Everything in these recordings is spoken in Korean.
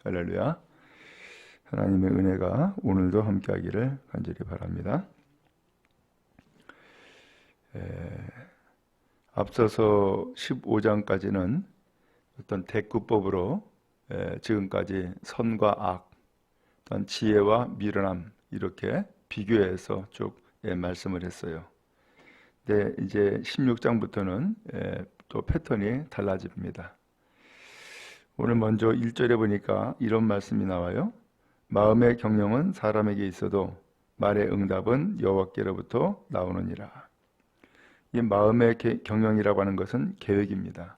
할렐루야. 하나님의 은혜가 오늘도 함께하기를 간절히 바랍니다. 앞서서 15장까지는 어떤 대꾸법으로 지금까지 선과 악, 어떤 지혜와 미련함 이렇게 비교해서 쭉 말씀을 했어요. 근데 이제 16장부터는 또 패턴이 달라집니다. 오늘 먼저 1절에 보니까 이런 말씀이 나와요. 마음의 경영은 사람에게 있어도 말의 응답은 여호와께로부터 나오느니라. 이 마음의 경영이라고 하는 것은 계획입니다.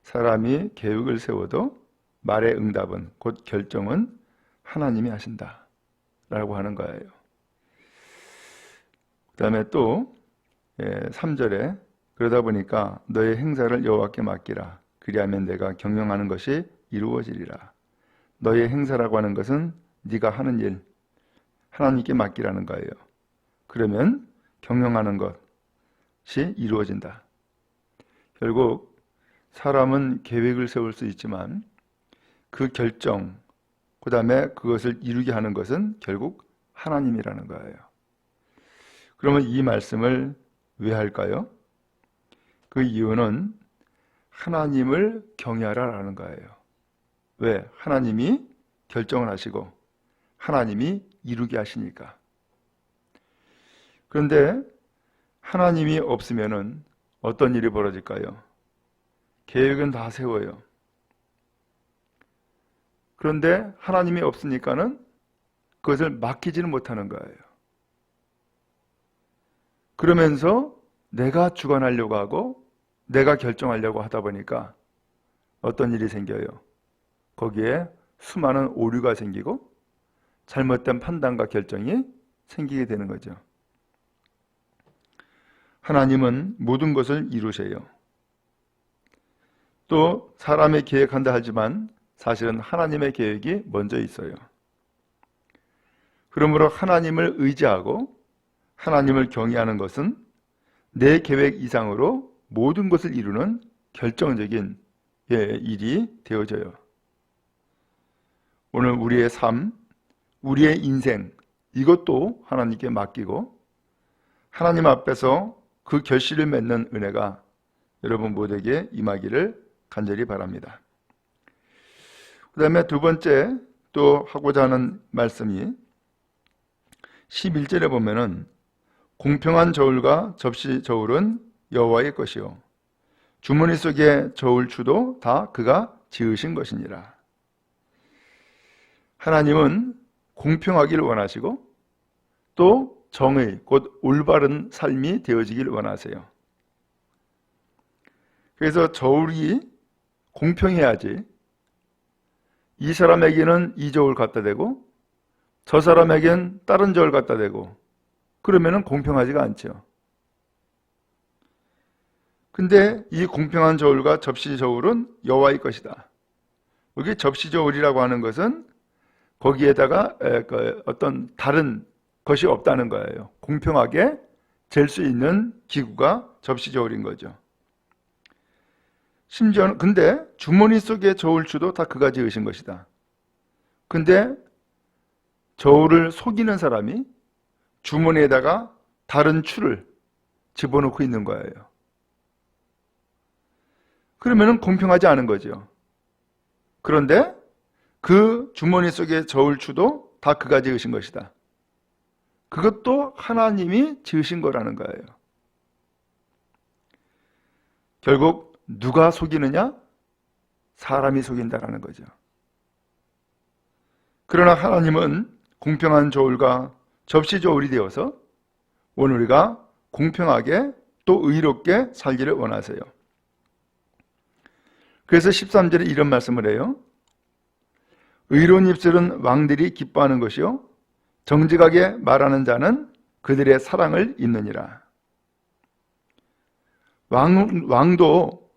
사람이 계획을 세워도 말의 응답은, 곧 결정은 하나님이 하신다 라고 하는 거예요. 그 다음에 또 3절에 그러다 보니까 너의 행사를 여호와께 맡기라. 그리하면 내가 경영하는 것이 이루어지리라. 너의 행사라고 하는 것은 네가 하는 일, 하나님께 맡기라는 거예요. 그러면 경영하는 것이 이루어진다. 결국 사람은 계획을 세울 수 있지만 그 결정, 그 다음에 그것을 이루게 하는 것은 결국 하나님이라는 거예요. 그러면 이 말씀을 왜 할까요? 그 이유는 하나님을 경외하라라는 거예요. 왜? 하나님이 결정을 하시고 하나님이 이루게 하시니까. 그런데 하나님이 없으면은 어떤 일이 벌어질까요? 계획은 다 세워요. 그런데 하나님이 없으니까는 그것을 맡기지는 못하는 거예요. 그러면서 내가 주관하려고 하고 내가 결정하려고 하다 보니까 어떤 일이 생겨요? 거기에 수많은 오류가 생기고 잘못된 판단과 결정이 생기게 되는 거죠. 하나님은 모든 것을 이루세요. 또 사람의 계획한다 하지만 사실은 하나님의 계획이 먼저 있어요. 그러므로 하나님을 의지하고 하나님을 경외하는 것은 내 계획 이상으로 모든 것을 이루는 결정적인 일이 되어져요. 오늘 우리의 삶, 우리의 인생 이것도 하나님께 맡기고 하나님 앞에서 그 결실을 맺는 은혜가 여러분 모두에게 임하기를 간절히 바랍니다. 그 다음에 두 번째 또 하고자 하는 말씀이 11절에 보면은 공평한 저울과 접시 저울은 여호와의 것이요 주머니 속의 저울추도 다 그가 지으신 것이니라. 하나님은 공평하기를 원하시고 또 정의, 곧 올바른 삶이 되어지기를 원하세요. 그래서 저울이 공평해야지 이 사람에게는 이 저울 갖다 대고 저 사람에겐 다른 저울 갖다 대고 그러면은 공평하지가 않죠. 근데 이 공평한 저울과 접시 저울은 여호와의 것이다. 여기 접시 저울이라고 하는 것은 거기에다가 어떤 다른 것이 없다는 거예요. 공평하게 잴 수 있는 기구가 접시 저울인 거죠. 심지어는 근데 주머니 속의 저울추도 다 그가 지으신 것이다. 근데 저울을 속이는 사람이 주머니에다가 다른 추를 집어넣고 있는 거예요. 그러면은 공평하지 않은 거죠. 그런데 그 주머니 속의 저울추도 다 그가 지으신 것이다. 그것도 하나님이 지으신 거라는 거예요. 결국 누가 속이느냐? 사람이 속인다라는 거죠. 그러나 하나님은 공평한 저울과 접시 저울이 되어서 오늘 우리가 공평하게 또 의롭게 살기를 원하세요. 그래서 13절에 이런 말씀을 해요. 의로운 입술은 왕들이 기뻐하는 것이요 정직하게 말하는 자는 그들의 사랑을 입느니라. 왕도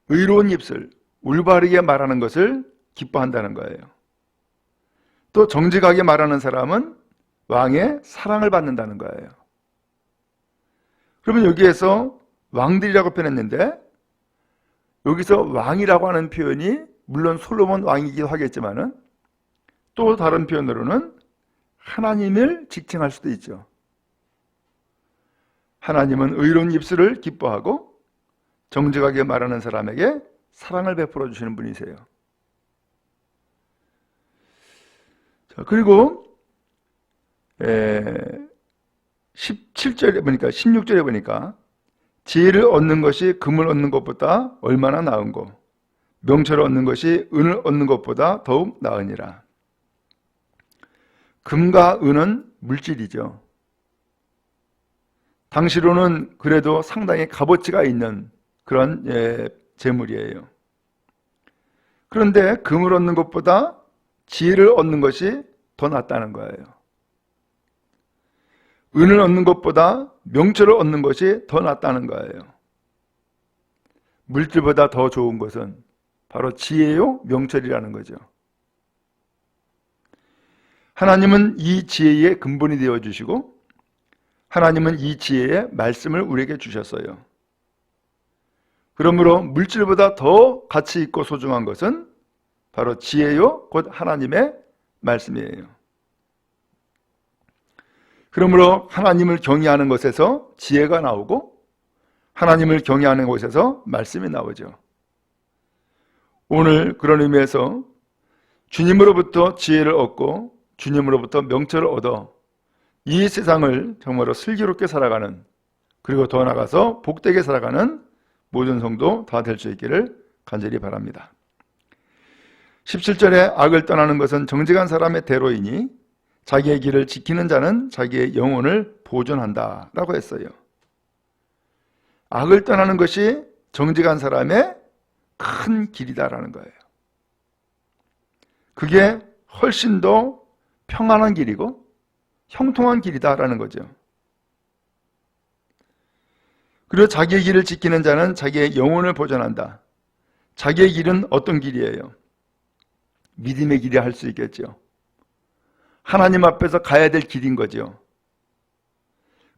의로운 입술, 올바르게 말하는 것을 기뻐한다는 거예요. 또 정직하게 말하는 사람은 왕의 사랑을 받는다는 거예요. 그러면 여기에서 왕들이라고 표현했는데 여기서 왕이라고 하는 표현이 물론 솔로몬 왕이기도 하겠지만은 또 다른 표현으로는 하나님을 지칭할 수도 있죠. 하나님은 의로운 입술을 기뻐하고 정직하게 말하는 사람에게 사랑을 베풀어 주시는 분이세요. 자, 그리고 17절에 보니까 16절에 보니까 지혜를 얻는 것이 금을 얻는 것보다 얼마나 나은고 명철을 얻는 것이 은을 얻는 것보다 더욱 나으니라. 금과 은은 물질이죠. 당시로는 그래도 상당히 값어치가 있는 그런 재물이에요. 그런데 금을 얻는 것보다 지혜를 얻는 것이 더 낫다는 거예요. 은을 얻는 것보다 명철을 얻는 것이 더 낫다는 거예요. 물질보다 더 좋은 것은 바로 지혜요, 명철이라는 거죠. 하나님은 이 지혜의 근본이 되어주시고 하나님은 이 지혜의 말씀을 우리에게 주셨어요. 그러므로 물질보다 더 가치 있고 소중한 것은 바로 지혜요, 곧 하나님의 말씀이에요. 그러므로 하나님을 경외하는 것에서 지혜가 나오고 하나님을 경외하는 곳에서 말씀이 나오죠. 오늘 그런 의미에서 주님으로부터 지혜를 얻고 주님으로부터 명철을 얻어 이 세상을 정말로 슬기롭게 살아가는, 그리고 더 나아가서 복되게 살아가는 모든 성도 다 될 수 있기를 간절히 바랍니다. 17절에 악을 떠나는 것은 정직한 사람의 대로이니 자기의 길을 지키는 자는 자기의 영혼을 보존한다 라고 했어요. 악을 떠나는 것이 정직한 사람의 큰 길이다라는 거예요. 그게 훨씬 더 평안한 길이고 형통한 길이다라는 거죠. 그리고 자기의 길을 지키는 자는 자기의 영혼을 보존한다. 자기의 길은 어떤 길이에요? 믿음의 길이 할 수 있겠죠. 하나님 앞에서 가야 될 길인 거죠.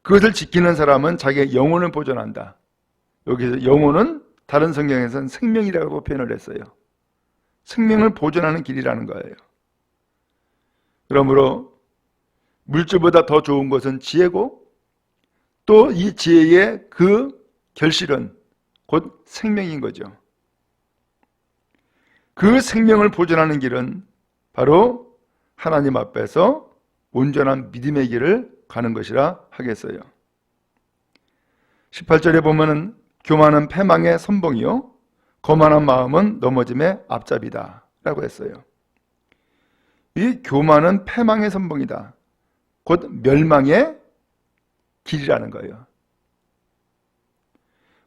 그것을 지키는 사람은 자기의 영혼을 보존한다. 여기서 영혼은 다른 성경에서는 생명이라고 표현을 했어요. 생명을 보존하는 길이라는 거예요. 그러므로 물질보다 더 좋은 것은 지혜고 또 이 지혜의 그 결실은 곧 생명인 거죠. 그 생명을 보존하는 길은 바로 하나님 앞에서 온전한 믿음의 길을 가는 것이라 하겠어요. 18절에 보면은 교만은 패망의 선봉이요 거만한 마음은 넘어짐의 앞잡이다 라고 했어요. 이 교만은 패망의 선봉이다. 곧 멸망의 길이라는 거예요.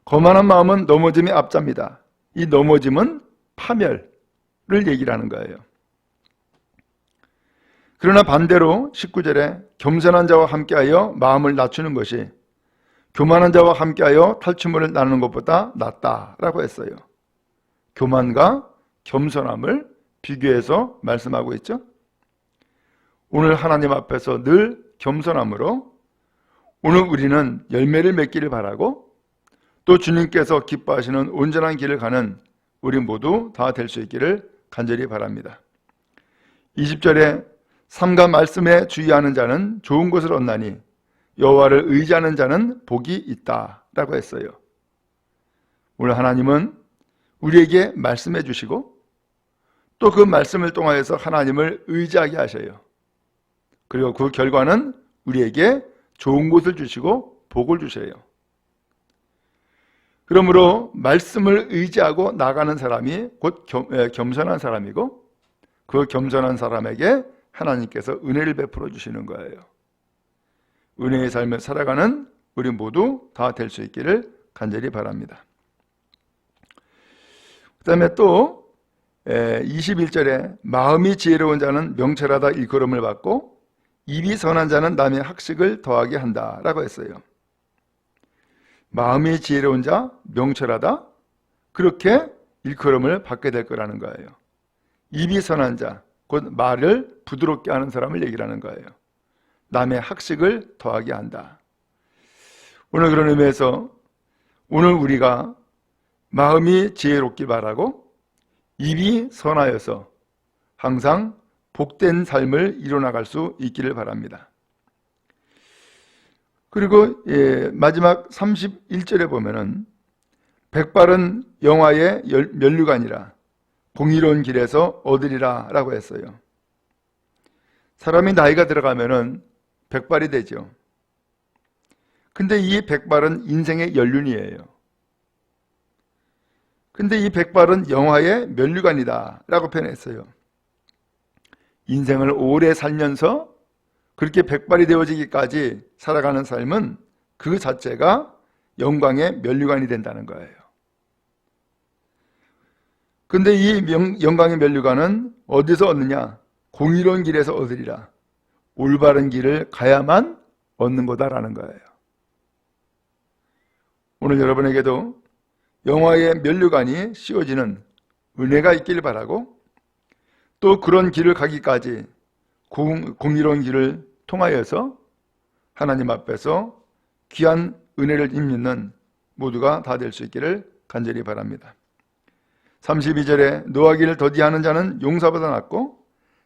거만한 마음은 넘어짐의 앞잡니다. 이 넘어짐은 파멸을 얘기를 하는 거예요. 그러나 반대로 19절에 겸손한 자와 함께하여 마음을 낮추는 것이 교만한 자와 함께하여 탈취물을 나누는 것보다 낫다라고 했어요. 교만과 겸손함을 비교해서 말씀하고 있죠. 오늘 하나님 앞에서 늘 겸손함으로 오늘 우리는 열매를 맺기를 바라고 또 주님께서 기뻐하시는 온전한 길을 가는 우리 모두 다 될 수 있기를 간절히 바랍니다. 20절에 삼가 말씀에 주의하는 자는 좋은 것을 얻나니 여호와를 의지하는 자는 복이 있다 라고 했어요. 오늘 하나님은 우리에게 말씀해 주시고 또 그 말씀을 통하여서 하나님을 의지하게 하셔요. 그리고 그 결과는 우리에게 좋은 것을 주시고 복을 주셔요. 그러므로 말씀을 의지하고 나가는 사람이 곧 겸손한 사람이고 그 겸손한 사람에게 하나님께서 은혜를 베풀어 주시는 거예요. 은혜의 삶을 살아가는 우리 모두 다 될 수 있기를 간절히 바랍니다. 그 다음에 또 21절에 마음이 지혜로운 자는 명철하다 일컬음을 받고 입이 선한 자는 남의 학식을 더하게 한다 라고 했어요. 마음이 지혜로운 자, 명철하다, 그렇게 일컬음을 받게 될 거라는 거예요. 입이 선한 자, 곧 말을 부드럽게 하는 사람을 얘기를 하는 거예요. 남의 학식을 더하게 한다. 오늘 그런 의미에서 오늘 우리가 마음이 지혜롭길 바라고 입이 선하여서 항상 복된 삶을 이뤄나갈 수 있기를 바랍니다. 그리고 마지막 31절에 보면은 백발은 영화의 면류관이라 공의로운 길에서 얻으리라 라고 했어요. 사람이 나이가 들어가면은 백발이 되죠. 근데 이 백발은 인생의 연륜이에요. 근데 이 백발은 영화의 면류관이다 라고 표현했어요. 인생을 오래 살면서 그렇게 백발이 되어지기까지 살아가는 삶은 그 자체가 영광의 면류관이 된다는 거예요. 근데 이 영광의 면류관은 어디서 얻느냐? 공의로운 길에서 얻으리라. 올바른 길을 가야만 얻는 거다라는 거예요. 오늘 여러분에게도 영화의 면류관이 씌워지는 은혜가 있길 바라고 또 그런 길을 가기까지 공의로운 길을 통하여서 하나님 앞에서 귀한 은혜를 입는 모두가 다 될 수 있기를 간절히 바랍니다. 32절에 노하기를 더디하는 자는 용사보다 낫고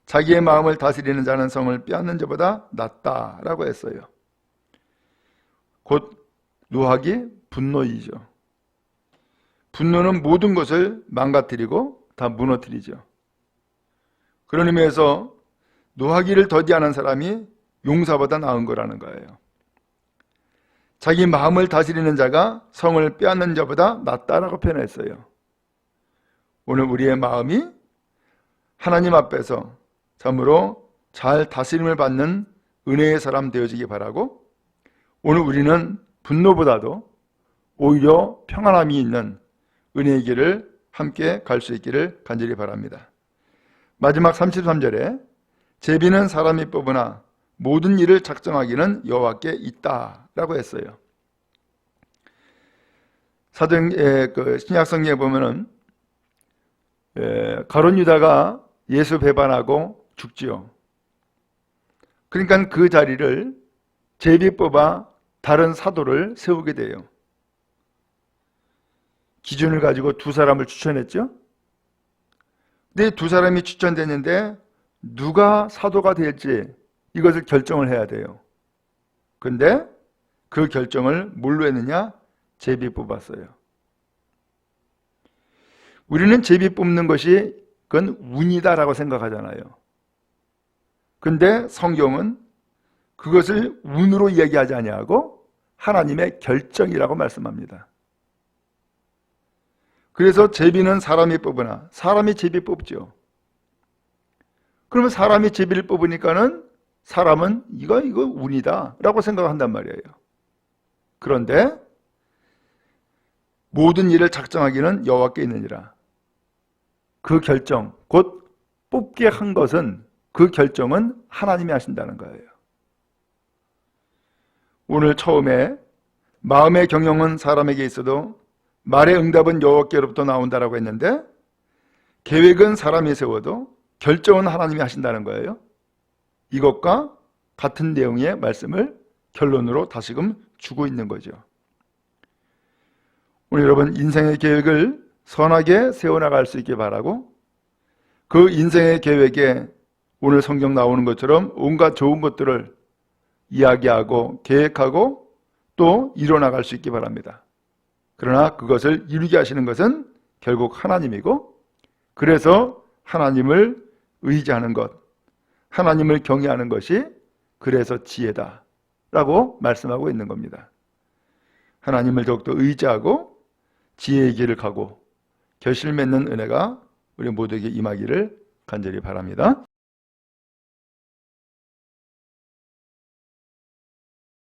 자기의 마음을 다스리는 자는 성을 빼앗는 자보다 낫다라고 했어요. 곧 노하기 분노이죠. 분노는 모든 것을 망가뜨리고 다 무너뜨리죠. 그런 의미에서 노하기를 더디하는 사람이 용사보다 나은 거라는 거예요. 자기 마음을 다스리는 자가 성을 빼앗는 자보다 낫다라고 표현했어요. 오늘 우리의 마음이 하나님 앞에서 참으로 잘 다스림을 받는 은혜의 사람 되어지기 바라고 오늘 우리는 분노보다도 오히려 평안함이 있는 은혜의 길을 함께 갈 수 있기를 간절히 바랍니다. 마지막 33절에 제비는 사람이 뽑으나 모든 일을 작정하기는 여호와께 있다라고 했어요. 신약 성경에 보면은 가룟 유다가 예수 배반하고 죽지요. 그러니까 그 자리를 제비 뽑아 다른 사도를 세우게 돼요. 기준을 가지고 두 사람을 추천했죠. 근데 두 사람이 추천됐는데 누가 사도가 될지 이것을 결정을 해야 돼요. 근데 그 결정을 뭘로 했느냐? 제비 뽑았어요. 우리는 제비 뽑는 것이 그건 운이다라고 생각하잖아요. 근데 성경은 그것을 운으로 이야기하지 아니하고 하나님의 결정이라고 말씀합니다. 그래서 제비는 사람이 뽑으나 사람이 제비 뽑죠. 그러면 사람이 제비를 뽑으니까는 사람은 이거 운이다 라고 생각한단 말이에요. 그런데 모든 일을 작정하기는 여호와께 있느니라. 그 결정, 곧 뽑게 한 것은 그 결정은 하나님이 하신다는 거예요. 오늘 처음에 마음의 경영은 사람에게 있어도 말의 응답은 여호와께로부터 나온다라고 했는데 계획은 사람이 세워도 결정은 하나님이 하신다는 거예요. 이것과 같은 내용의 말씀을 결론으로 다시금 주고 있는 거죠. 오늘 여러분 인생의 계획을 선하게 세워나갈 수 있게 바라고 그 인생의 계획에 오늘 성경 나오는 것처럼 온갖 좋은 것들을 이야기하고 계획하고 또 이뤄나갈 수 있게 바랍니다. 그러나 그것을 이루게 하시는 것은 결국 하나님이고 그래서 하나님을 의지하는 것, 하나님을 경외하는 것이 그래서 지혜다 라고 말씀하고 있는 겁니다. 하나님을 더욱더 의지하고 지혜의 길을 가고 결실 맺는 은혜가 우리 모두에게 임하기를 간절히 바랍니다.